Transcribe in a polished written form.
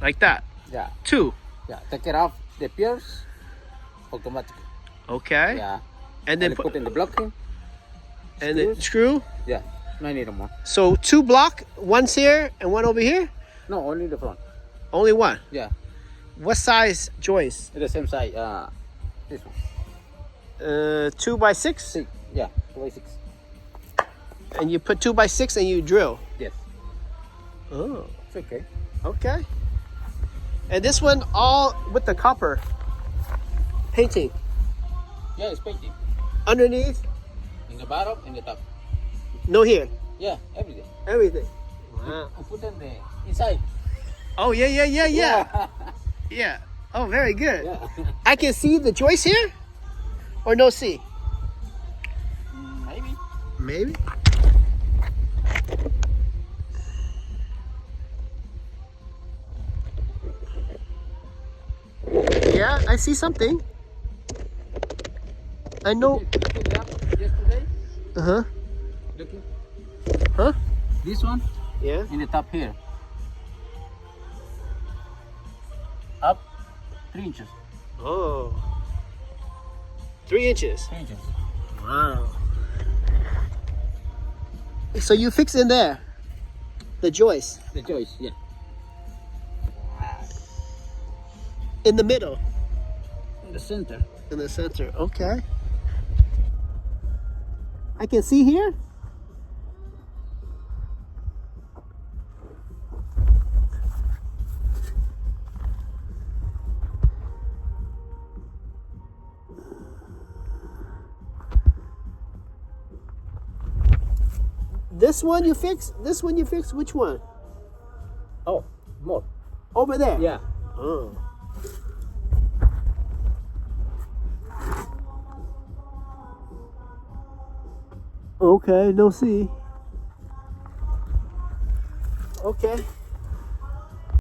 like that. Yeah. 2. Yeah. Take it off the pierce automatically. Okay. Yeah. And then And put in the blocking. and then screws. screw. Yeah. No need more. So 2 block, one's here and one over here. No, only the front. Only one. Yeah. What size joist? The same size. This one. 2 by 6. 6. Yeah. 2x6. And you put 2 by 6 and you drill. Yes. Oh. It's okay. Okay. And this one all with the copper painting Yeah, it's painting. underneath. In the bottom, in the top. No here. Yeah, everything. Everything. Wow. I put in the inside. Oh yeah. Yeah. Oh, very good. Yeah. I can see the joist here, or no see? Maybe. Maybe. Yeah, I see something. I know. Looking up yesterday. Uh-huh. Looking. Huh? This one Yeah. in the top here. Up 3 inches. Oh. 3 inches. 3 inches. Wow. So you fix in there the joist The joist, yeah. in the middle, In the center. in the center. Okay. I can see here. This one you fix? This one you fix? Which one? Oh, more. Over there? Yeah. Oh. Okay, no see. Okay.